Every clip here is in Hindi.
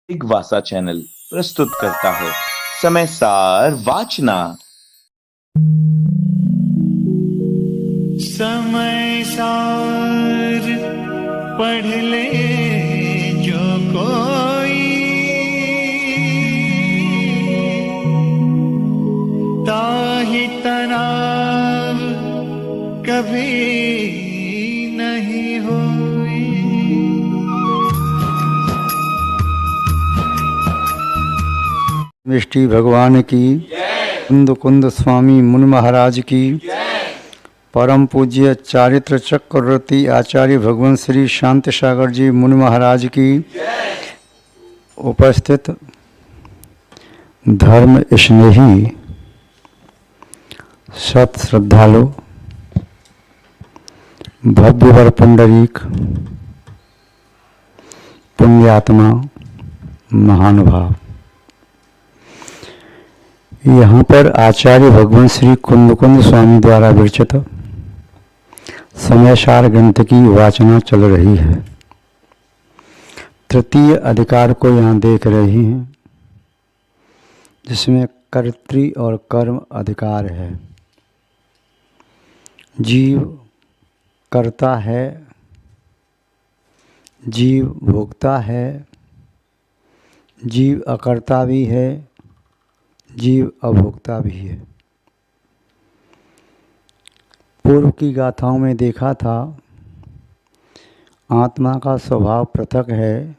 दिग्वासा चैनल प्रस्तुत करता है समय सार वाचना। समय सार पढ़ ले जो कोई, ताहि तनाव कभी नहीं होई। विष्टि भगवान की, कुंद कुंद स्वामी मुनि महाराज की, परम पूज्य चारित्र चक्रवर्ती आचार्य भगवान श्री शांति सागर जी मुनि महाराज की, उपस्थित धर्म स्नेही सत श्रद्धालु, भव्य वर पुंडरीक, पुण्यात्मा, महानुभाव। यहाँ पर आचार्य भगवान श्री कुंद स्वामी द्वारा विरचित समय सार ग्रंथ की वाचना चल रही है। तृतीय अधिकार को यहाँ देख रहे हैं, जिसमें कर्तृ और कर्म अधिकार है। जीव कर्ता है, जीव भोक्ता है, जीव अकर्ता भी है, जीव अभोक्ता भी है। पूर्व की गाथाओं में देखा था, आत्मा का स्वभाव पृथक है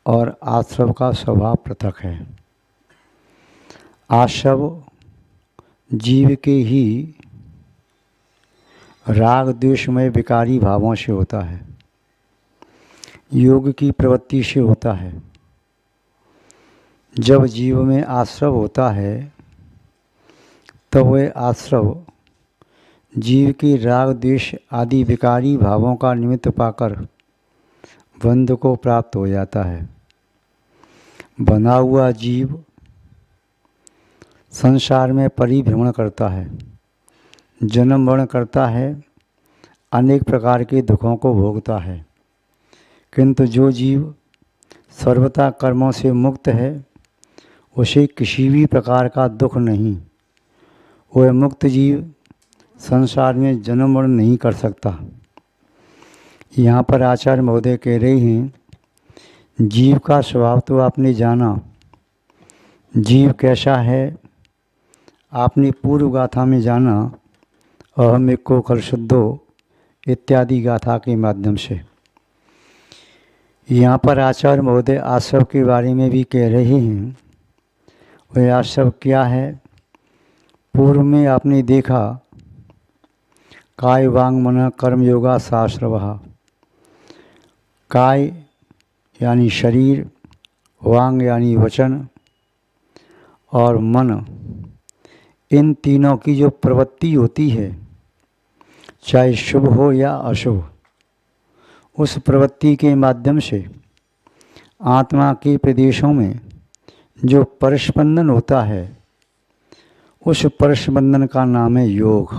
और आश्रव का स्वभाव पृथक है। आश्रव जीव के ही राग द्वेषमय विकारी भावों से होता है, योग की प्रवृत्ति से होता है। जब जीव में आश्रव होता है तब वह आश्रव जीव के राग द्वेष आदि विकारी भावों का निमित्त पाकर बंध को प्राप्त हो जाता है। बंधा हुआ जीव संसार में परिभ्रमण करता है, जन्म मरण करता है, अनेक प्रकार के दुखों को भोगता है। किंतु जो जीव सर्वथा कर्मों से मुक्त है, उसे किसी भी प्रकार का दुख नहीं। वह मुक्त जीव संसार में जन्म मरण नहीं कर सकता। यहाँ पर आचार्य महोदय कह रहे हैं, जीव का स्वभाव तो आपने जाना, जीव कैसा है आपने पूर्व गाथा में जाना, अहम एको खल शुद्धो इत्यादि गाथा के माध्यम से। यहाँ पर आचार्य महोदय आश्रव के बारे में भी कह रहे हैं। वह आश्रव क्या है? पूर्व में आपने देखा, काय वांग मन कर्म योगा साश्रवः। काय यानी शरीर, वांग यानी वचन और मन, इन तीनों की जो प्रवृत्ति होती है, चाहे शुभ हो या अशुभ, उस प्रवृत्ति के माध्यम से आत्मा के प्रदेशों में जो परस्पंदन होता है, उस परस्पंदन का नाम है योग।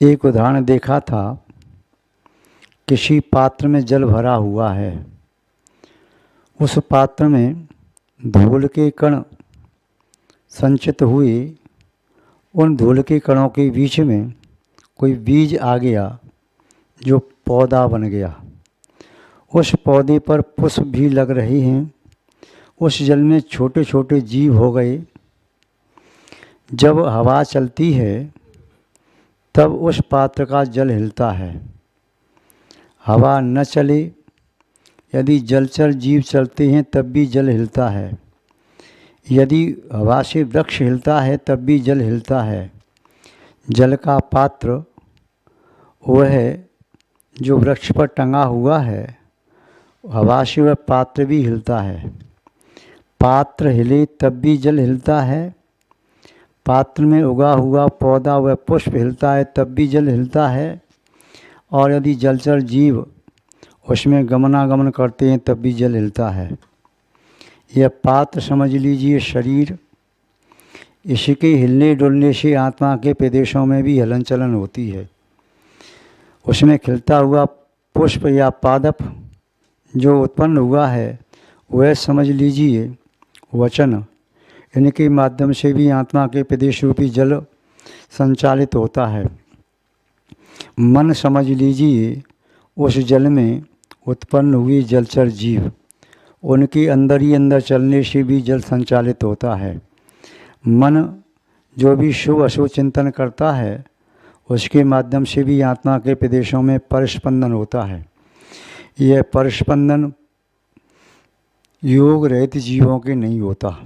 एक उदाहरण देखा था, किसी पात्र में जल भरा हुआ है, उस पात्र में धूल के कण संचित हुए, उन धूल के कणों के बीच में कोई बीज आ गया जो पौधा बन गया। उस पौधे पर पुष्प भी लग रहे हैं, उस जल में छोटे छोटे जीव हो गए। जब हवा चलती है तब उस पात्र का जल हिलता है। हवा न चले, यदि जलचर जीव चलते हैं तब भी जल हिलता है। यदि हवा से वृक्ष हिलता है तब भी जल हिलता है। जल का पात्र वह जो वृक्ष पर टंगा हुआ है, हवा से वह पात्र भी हिलता है। पात्र हिले तब भी जल हिलता है। पात्र में उगा हुआ पौधा वह पुष्प हिलता है तब भी जल हिलता है। और यदि जलचर जीव उसमें गमनागमन करते हैं तब भी जल हिलता है। यह पात्र समझ लीजिए शरीर, इसके हिलने डुलने से आत्मा के प्रदेशों में भी हलन चलन होती है। उसमें खिलता हुआ पुष्प या पादप जो उत्पन्न हुआ है, वह समझ लीजिए वचन, इनके माध्यम से भी आत्मा के प्रदेश रूपी जल संचालित होता है। मन समझ लीजिए उस जल में उत्पन्न हुए जलचर जीव, उनके अंदर ही अंदर चलने से भी जल संचालित होता है। मन जो भी शुभ अशुभ चिंतन करता है उसके माध्यम से भी आत्मा के प्रदेशों में परस्पंदन होता है। यह परस्पंदन योग रहित जीवों के नहीं होता,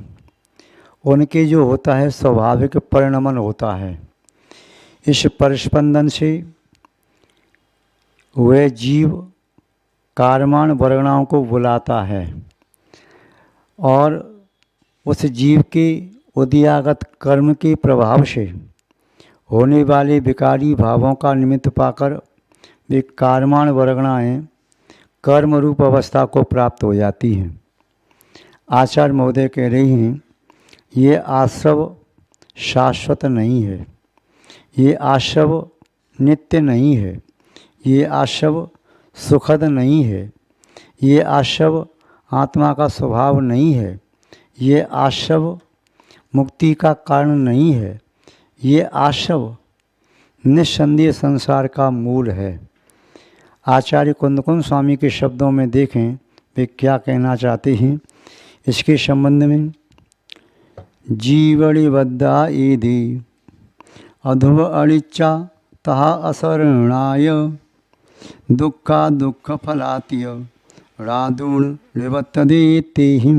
उनके जो होता है स्वाभाविक परिणमन होता है। इस परस्पंदन से वह जीव कारमान वर्गणाओं को बुलाता है और उस जीव के उदयागत कर्म के प्रभाव से होने वाले विकारी भावों का निमित्त पाकर वे कारमान वर्गणाएँ कर्म रूप अवस्था को प्राप्त हो जाती हैं। आचार्य महोदय कह रही हैं, ये आश्रव शाश्वत नहीं है, ये आश्रव नित्य नहीं है, ये आश्रव सुखद नहीं है, ये आश्रव आत्मा का स्वभाव नहीं है, ये आश्रव मुक्ति का कारण नहीं है, ये आश्रव निस्संदेह संसार का मूल है। आचार्य कुंदकुंद स्वामी के शब्दों में देखें वे क्या कहना चाहते हैं इसके संबंध में। जीवणिबद्धा एधि अधुव अणिच्चा तहा असरणाय दुःखा दुःख फलात्य रादूण निबद्धदेतेहिं।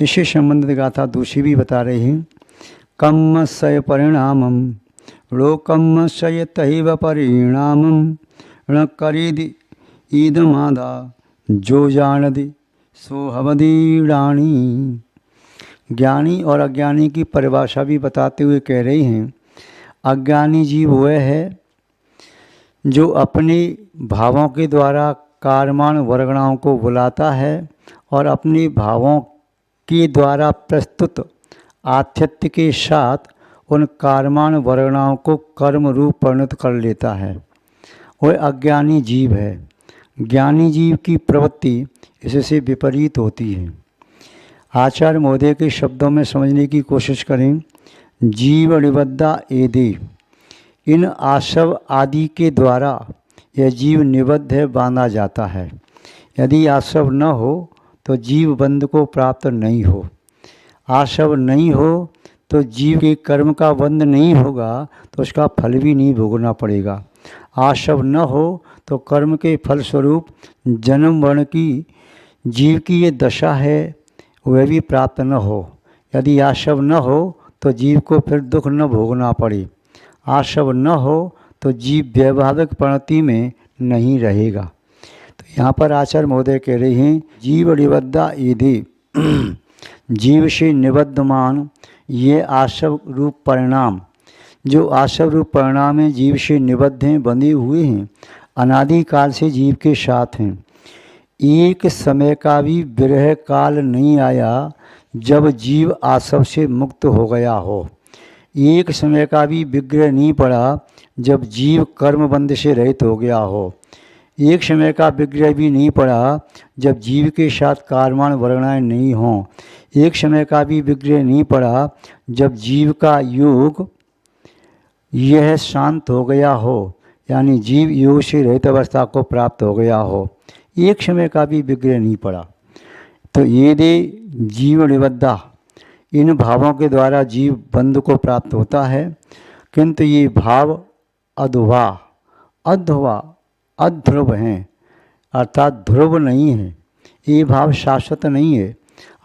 इसी संबंधित गाथा दूसरी भी बता रहे हैं। कम्मस्य परिणामं लोकम्मस्य तैव परिणामं न करेदि ईदमादा जो जानदि सोहवदीराणी। ज्ञानी और अज्ञानी की परिभाषा भी बताते हुए कह रही हैं, अज्ञानी जीव वह है जो अपने भावों के द्वारा कारमान वर्गणाओं को बुलाता है और अपने भावों के द्वारा प्रस्तुत आथित्य के साथ उन कारमान वर्गणाओं को कर्म रूप परिणत कर लेता है, वह अज्ञानी जीव है। ज्ञानी जीव की प्रवृत्ति इससे विपरीत होती है। आचार्य महोदय के शब्दों में समझने की कोशिश करें। जीव निबद्धा एदि, इन आश्रव आदि के द्वारा यह जीव निबद्ध है, बांधा जाता है। यदि आश्रव न हो तो जीव बंध को प्राप्त नहीं हो। आश्रव नहीं हो तो जीव के कर्म का बंध नहीं होगा तो उसका फल भी नहीं भोगना पड़ेगा। आश्रव न हो तो कर्म के फल स्वरूप जन्म वर्ण की जीव की ये दशा है वह भी प्राप्त न हो। यदि आश्रव न हो तो जीव को फिर दुख न भोगना पड़े। आश्रव न हो तो जीव वैभाविक प्रणति में नहीं रहेगा। तो यहाँ पर आचार्य महोदय कह रहे हैं, जीव निबद्धा एधि, जीव से निबद्धमान ये आश्रव रूप परिणाम, जो आश्रव रूप परिणाम हैं जीव से निबद्ध हैं, बंधे हुए हैं, अनादिकाल से जीव के साथ हैं। एक समय का भी विरह काल नहीं आया जब जीव आश्रव से मुक्त हो गया हो। एक समय का भी विग्रह नहीं पड़ा जब जीव कर्म बंध से रहित हो गया हो। एक समय का विग्रह भी नहीं पड़ा जब जीव के साथ कारमान वर्गणाएँ नहीं हों। एक समय का भी विग्रह नहीं पड़ा जब जीव का योग यह शांत हो गया हो, यानी जीव योग से रहित अवस्था को प्राप्त हो गया हो। एक समय का भी विग्रह नहीं पड़ा। तो ये दे जीव निबद्धा, इन भावों के द्वारा जीव बंध को प्राप्त होता है, किंतु ये भाव अधुवा अध्वा अध्रुव हैं, अर्थात ध्रुव नहीं है। ये भाव शाश्वत नहीं है।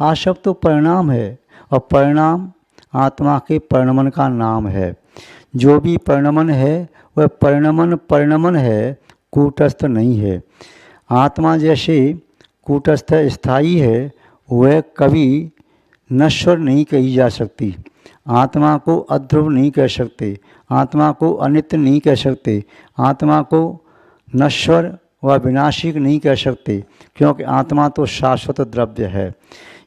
आश्रव तो परिणाम है और परिणाम आत्मा के परिणमन का नाम है। जो भी परिणमन है वह परिणमन है, कूटस्थ नहीं है। आत्मा जैसे कूटस्थ स्थायी है वह कभी नश्वर नहीं कही जा सकती। आत्मा को अध्रुव नहीं कह सकते, आत्मा को अनित्य नहीं कह सकते, आत्मा को नश्वर व विनाशिक नहीं कह सकते, क्योंकि आत्मा तो शाश्वत द्रव्य है।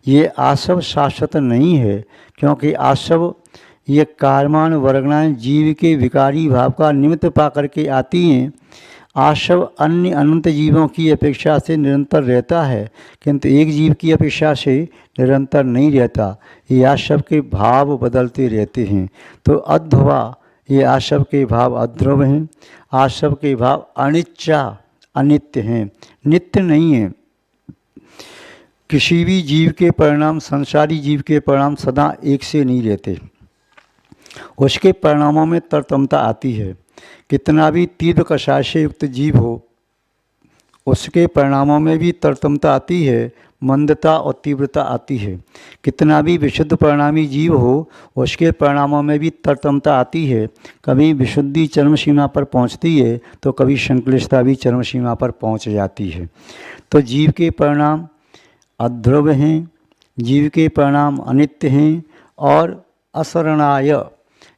ये आश्रव शाश्वत नहीं है, क्योंकि आश्रव ये कारमान वर्गणाएँ जीव के विकारी भाव का निमित्त पा करके आती हैं। आशव अन्य अनंत जीवों की अपेक्षा से निरंतर रहता है, किंतु एक जीव की अपेक्षा से निरंतर नहीं रहता। ये आशव के भाव बदलते रहते हैं। तो अध्वा, ये आशव के भाव अध्रुव हैं। आशव के भाव अनिच्चा, अनित्य हैं, नित्य नहीं है। किसी भी जीव के परिणाम, संसारी जीव के परिणाम सदा एक से नहीं रहते, उसके परिणामों में तरतमता आती है। कितना भी तीव्र कषाय से युक्त जीव हो, उसके परिणामों में भी तरतमता आती है, मंदता और तीव्रता आती है। कितना भी विशुद्ध परिणामी जीव हो, उसके परिणामों में भी तरतमता आती है। कभी विशुद्धि चरम सीमा पर पहुंचती है तो कभी संक्लिष्टता भी चरम सीमा पर पहुंच जाती है। तो जीव के परिणाम अध्रुव हैं, जीव के परिणाम अनित्य हैं और असरणाय,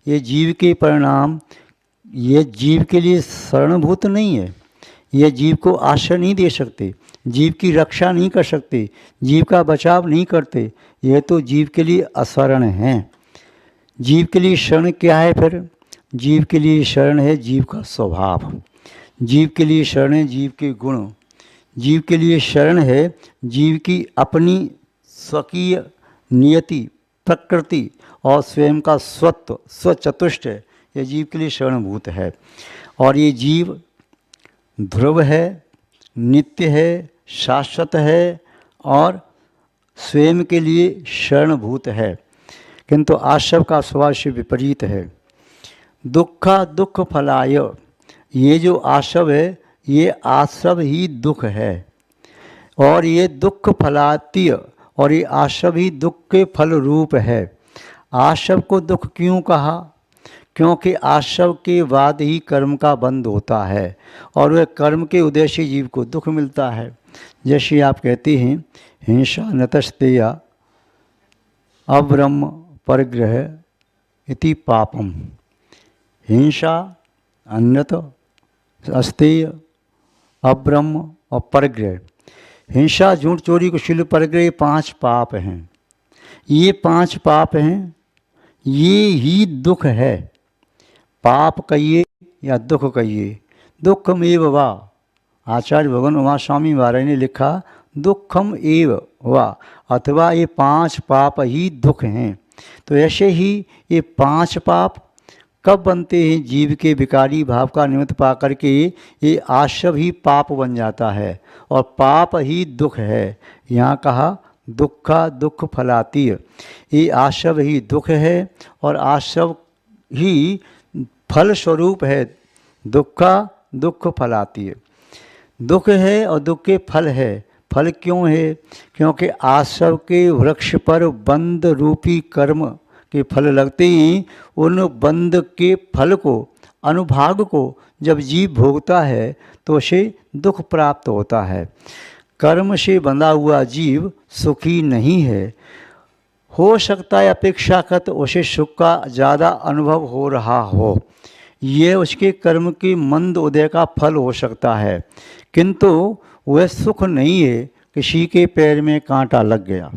ये जीव के परिणाम, ये जीव के लिए शरणभूत नहीं है। ये जीव को आश्रय नहीं दे सकते, जीव की रक्षा नहीं कर सकते, जीव का बचाव नहीं करते। ये तो जीव के लिए अशरण हैं। जीव के लिए शरण क्या है फिर? जीव के लिए शरण है जीव का स्वभाव, जीव के लिए शरण है जीव के गुण, जीव के लिए शरण है जीव की अपनी स्वकीय नियति, प्रकृति और स्वयं का स्वत्व, स्वचतुष्ट है। ये जीव के लिए शरणभूत है। और ये जीव ध्रुव है, नित्य है, शाश्वत है और स्वयं के लिए शरणभूत है। किंतु आशव का स्वभाव से विपरीत है। दुखा दुख फलाय, ये जो आशव है ये आशव ही दुख है और ये दुख फलातीय, और ये आशव ही दुख के फल रूप है। आशव को दुख क्यों कहा? क्योंकि आशव के बाद ही कर्म का बंध होता है और वह कर्म के उदय से जीव को दुख मिलता है। जैसे आप कहते हैं हिंसा नतस्तेया अब्रह्म परिग्रह इति पापम। हिंसा, अन्यत, अस्तेय, अब्रह्म और परिग्रह। हिंसा, झूठ, चोरी, कुशील, परिग्रह, ये 5 पाप हैं। ये 5 पाप हैं, ये ही दुख है। पाप कहिए या दुख कहिए, दुखम एव वा। आचार्य भगवान उमा स्वामी महाराज ने लिखा दुखम एव वा, अथवा ये 5 पाप ही दुख हैं। तो ऐसे ही ये 5 पाप कब बनते हैं? जीव के विकारी भाव का निमित्त पा करके ये आशव ही पाप बन जाता है और पाप ही दुख है। यहाँ कहा दुखा दुख फलातीय, ये आशव ही दुख है और आशव ही फल स्वरूप है। दुखा दुख फलातीय, दुख है और दुख के फल है। फल क्यों है? क्योंकि आशव के वृक्ष पर बंध रूपी कर्म के फल लगते हैं। उन बंध के फल को, अनुभाग को जब जीव भोगता है तो उसे दुख प्राप्त होता है। कर्म से बंधा हुआ जीव सुखी नहीं है। हो सकता है अपेक्षाकृत उसे सुख का ज़्यादा अनुभव हो रहा हो, ये उसके कर्म के मंद उदय का फल हो सकता है, किंतु वह सुख नहीं है। किसी के पैर में कांटा लग गया,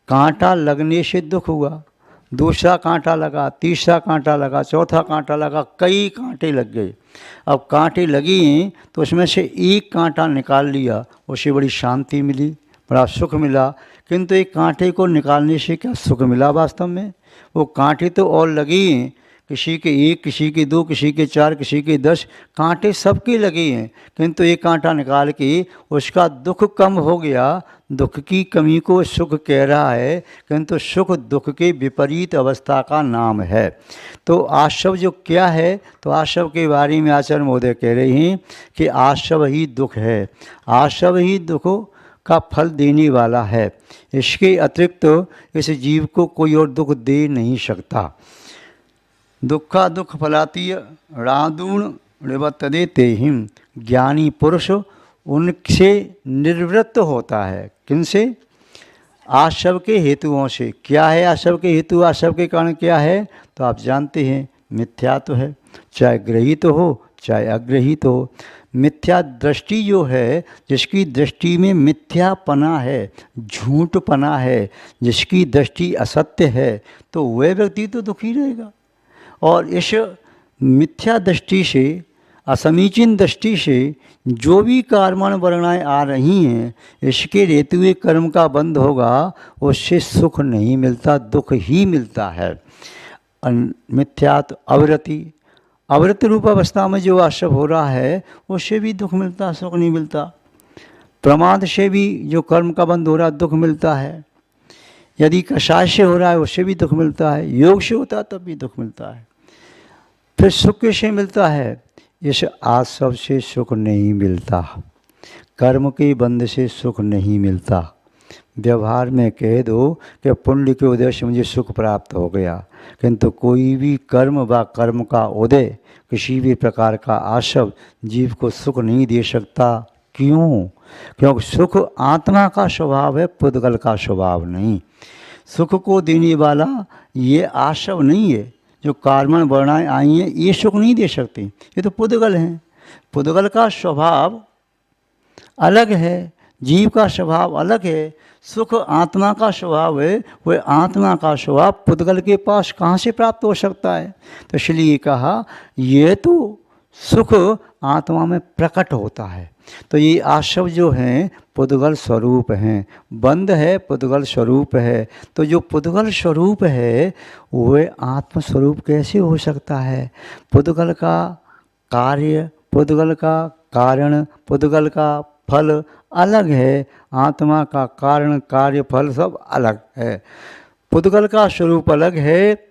कांटा लगने से दुख हुआ, दूसरा कांटा लगा, तीसरा कांटा लगा, चौथा कांटा लगा, कई कांटे लग गए। अब कांटे लगे हैं तो उसमें से एक कांटा निकाल लिया, उसे बड़ी शांति मिली, बड़ा सुख मिला। किंतु एक कांटे को निकालने से क्या सुख मिला वास्तव में? वो कांटे तो और लगे हैं, किसी के 1, किसी के 2, किसी के 4, किसी के 10 कांटे सबके लगे हैं, किंतु एक कांटा निकाल के उसका दुख कम हो गया। दुख की कमी को सुख कह रहा है, किंतु सुख दुख के विपरीत अवस्था का नाम है। तो आशव जो क्या है? तो आशव के बारे में आचार्य महोदय कह रहे हैं कि आशव ही दुख है, आशव ही दुखों का फल देने वाला है। इसके अतिरिक्त इस जीव को कोई और दुख दे नहीं सकता। दुखा दुख फलातीय रादूण निवर्तते तेहिम, ज्ञानी पुरुष उनसे निवृत्त होता है। किनसे? आशव के हेतुओं से। क्या है आशव के हेतु? आशव के कारण क्या है? तो आप जानते हैं मिथ्यात्व है, चाहे ग्रहित हो चाहे अग्रहित हो। मिथ्या दृष्टि जो है, जिसकी दृष्टि में मिथ्यापना है, झूठपना है, जिसकी दृष्टि असत्य है, तो वह व्यक्ति तो दुखी रहेगा। और इस मिथ्या दृष्टि से असमीचीन दृष्टि से जो भी कर्मण वर्णाएं आ रही हैं, इसके रहते हुए कर्म का बंध होगा, उससे सुख नहीं मिलता, दुख ही मिलता है। मिथ्यात्व अवृत्ति, अवृत्ति रूप अवस्था में जो आश्रव हो रहा है उससे भी दुख मिलता, सुख नहीं मिलता। प्रमाद से भी जो कर्म का बंध हो रहा है दुख मिलता है। यदि कषाय से हो रहा है उससे भी दुख मिलता है, योग से होता है तब भी दुख मिलता है। फिर सुख कैसे मिलता है? इस आश्रव से सुख नहीं मिलता, कर्म के बंध से सुख नहीं मिलता। व्यवहार में कह दो कि पुण्य के उदय से मुझे सुख प्राप्त हो गया, किंतु कोई भी कर्म व कर्म का उदय, किसी भी प्रकार का आश्रव जीव को सुख नहीं दे सकता। क्यों? क्योंकि सुख आत्मा का स्वभाव है, पुद्गल का स्वभाव नहीं। सुख को देने वाला ये आश्रव नहीं है। जो कर्मण वर्णाएं आई हैं ये सुख नहीं दे सकती, ये तो पुद्गल हैं। पुद्गल का स्वभाव अलग है, जीव का स्वभाव अलग है। सुख आत्मा का स्वभाव है, वह आत्मा का स्वभाव पुद्गल के पास कहाँ से प्राप्त हो सकता है? तो इसलिए कहा ये तो सुख आत्मा में प्रकट होता है। तो ये आश्रव जो हैं पुद्गल स्वरूप हैं, बंध है पुद्गल स्वरूप है। तो जो पुद्गल स्वरूप है वह आत्म स्वरूप कैसे हो सकता है? पुद्गल का कार्य, पुद्गल का कारण, पुद्गल का फल अलग है। आत्मा का कारण, कार्य, फल सब अलग है। पुद्गल का स्वरूप अलग है,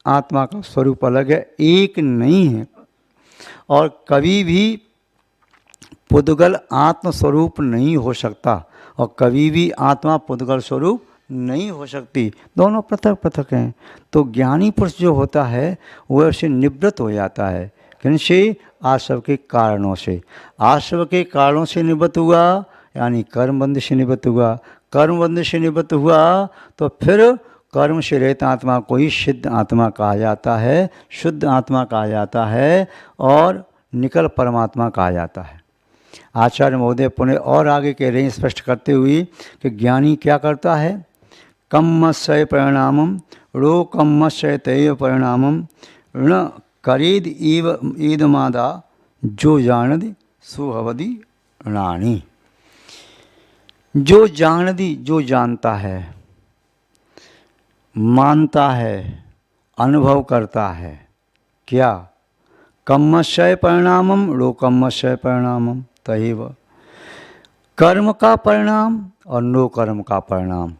आत्मा का स्वरूप अलग है, एक नहीं है। और कभी भी पुद्गल आत्म स्वरूप नहीं हो सकता और कभी भी आत्मा पुद्गल स्वरूप नहीं हो सकती, दोनों पृथक पृथक हैं। तो ज्ञानी पुरुष जो होता है वह उससे निवृत्त हो जाता है। किनसे? आश्रव के कारणों से। आश्रव के कारणों से निवृत्त हुआ यानी कर्मबंध से निवृत्त हुआ। कर्मबंध से निवृत्त हुआ तो फिर कर्म से रहित आत्मा को ही सिद्ध आत्मा कहा जाता है, शुद्ध आत्मा कहा जाता है और निकल परमात्मा कहा जाता है। आचार्य महोदय पुनः और आगे कह रहे हैं स्पष्ट करते हुए कि ज्ञानी क्या करता है? कम्मस्य परिणामम रो कम्मस्य तैव परिणामम ऋण करेद इव ईदमादा जो जानदि सुहवदि ऋणानि। जो जानदि, जो जानता है, मानता है, अनुभव करता है, क्या? कम्मस्य परिणामम लोकम्मस्य परिणामम तैव। कर्म का परिणाम और नो कर्म का परिणाम।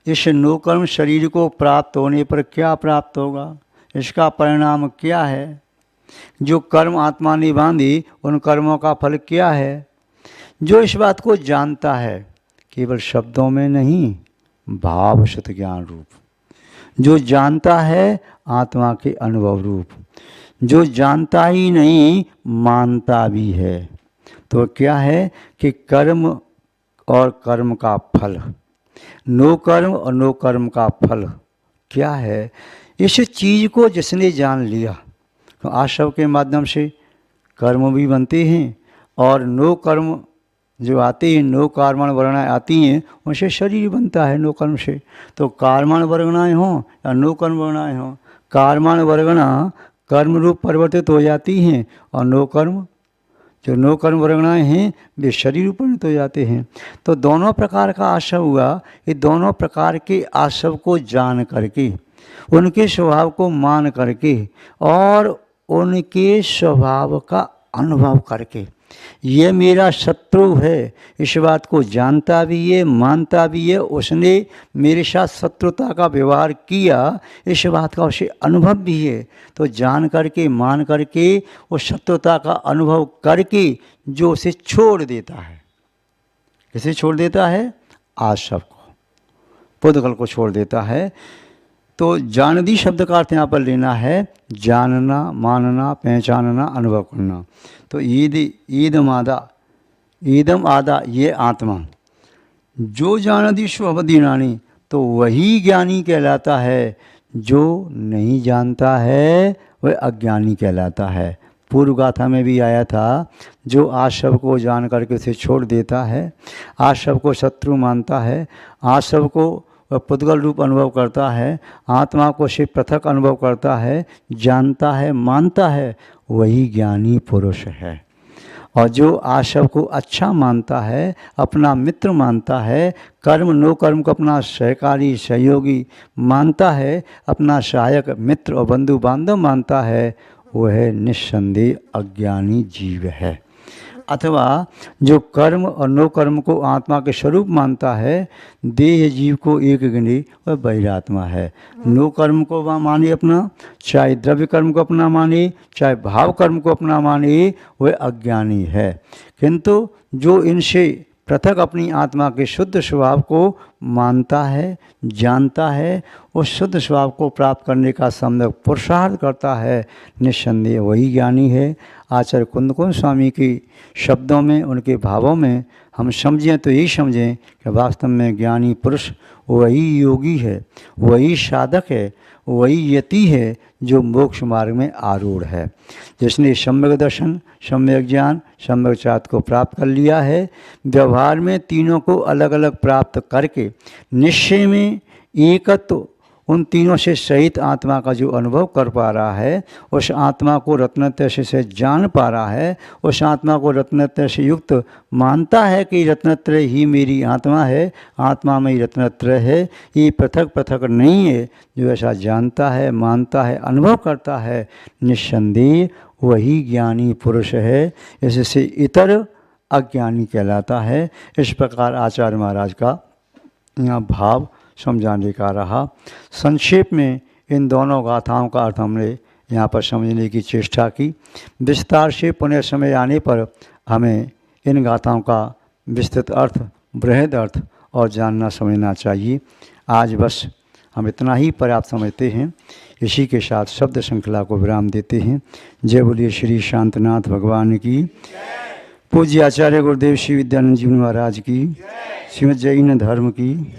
इस नो कर्म शरीर को प्राप्त होने पर क्या प्राप्त होगा, इसका परिणाम क्या है? जो कर्म आत्मा ने बांधी उन कर्मों का फल क्या है? जो इस बात को जानता है, केवल शब्दों में नहीं, भाव सत ज्ञान रूप, जो जानता है आत्मा के अनुभव रूप, जो जानता ही नहीं मानता भी है। तो क्या है कि कर्म और कर्म का फल, नो कर्म और नो कर्म का फल क्या है? इस चीज़ को जिसने जान लिया, तो आश्रव के माध्यम से कर्म भी बनते हैं और नो कर्म जो आते हैं, नो कर्मण वर्णाएं आती हैं, उनसे शरीर बनता है नो कर्म से। तो कर्मण वर्णाएं हों या नो कर्म वर्णाएं हों, कर्मण वर्णा कर्म रूप परिवर्तित हो जाती हैं और नो कर्म, जो नो कर्म वर्णाएं हैं वे शरीर रूप परिवर्तित हो जाते हैं। तो दोनों प्रकार का आश्रव हुआ। ये दोनों प्रकार के आश्रव को जान करके, उनके स्वभाव को मान करके और उनके स्वभाव का अनुभव करके, ये मेरा शत्रु है इस बात को जानता भी है, मानता भी है, उसने मेरे साथ शत्रुता का व्यवहार किया इस बात का उसे अनुभव भी है। तो जान करके, मान करके, वो शत्रुता का अनुभव करके जो उसे छोड़ देता है, किसे छोड़ देता है? आश्रव को, पुद्गल को छोड़ देता है। तो जानदी शब्द का अर्थ यहाँ पर लेना है जानना, मानना, पहचानना, अनुभव करना। तो ईदम आदा ये आत्मा जो जानदी स्वभदी रानी, तो वही ज्ञानी कहलाता है। जो नहीं जानता है वह अज्ञानी कहलाता है। पूर्व गाथा में भी आया था, जो आश्रव को जान करके उसे छोड़ देता है, आश्रव को शत्रु मानता है, आश्रव को वह पुद्गल रूप अनुभव करता है, आत्मा को से पृथक अनुभव करता है, जानता है, मानता है, वही ज्ञानी पुरुष है। और जो आशव को अच्छा मानता है, अपना मित्र मानता है, कर्म नो कर्म को अपना सहकारी सहयोगी मानता है, अपना सहायक मित्र और बंधु बांधव मानता है, वह निस्संदेह अज्ञानी जीव है। अथवा जो कर्म और नो कर्म को आत्मा के स्वरूप मानता है, देह जीव को एक गिनी, वह बहिरात्मा है। नो कर्म को वह माने अपना, चाहे द्रव्य कर्म को अपना माने, चाहे भाव कर्म को अपना माने, वह अज्ञानी है। किंतु जो इनसे पृथक अपनी आत्मा के शुद्ध स्वभाव को मानता है, जानता है, उस शुद्ध स्वभाव को प्राप्त करने का सम्यक पुरुषार्थ करता है, निस्संदेह वही ज्ञानी है। आचार्य कुंदकुंज स्वामी की शब्दों में, उनके भावों में हम समझें तो यही समझें कि वास्तव में ज्ञानी पुरुष वही योगी है, वही साधक है, वही यति है जो मोक्ष मार्ग में आरूढ़ है, जिसने सम्यक दर्शन, सम्यक ज्ञान, सम्यक चात को प्राप्त कर लिया है। व्यवहार में तीनों को अलग अलग प्राप्त करके निश्चय में एकत्व उन तीनों से सहित आत्मा का जो अनुभव कर पा रहा है, उस आत्मा को रत्नत्रय से जान पा रहा है, उस आत्मा को रत्नत्रय से युक्त मानता है कि रत्नत्रय ही मेरी आत्मा है, आत्मा में ही रत्नत्रय है, ये पृथक पृथक नहीं है। जो ऐसा जानता है, मानता है, अनुभव करता है, निस्संदेह वही ज्ञानी पुरुष है। इससे इतर अज्ञानी कहलाता है। इस प्रकार आचार्य महाराज का यहाँ भाव समझाने का रहा। संक्षेप में इन दोनों गाथाओं का अर्थ हमने यहाँ पर समझने की चेष्टा की। विस्तार से पुनः समय आने पर हमें इन गाथाओं का विस्तृत अर्थ, बृहद अर्थ और जानना समझना चाहिए। आज बस हम इतना ही पर्याप्त समझते हैं। इसी के साथ शब्द श्रृंखला को विराम देते हैं। जय बोलिए श्री शांतनाथ भगवान की, पूज्य आचार्य गुरुदेव श्री विद्यानंद जी महाराज की, श्रीमद् जैन धर्म की।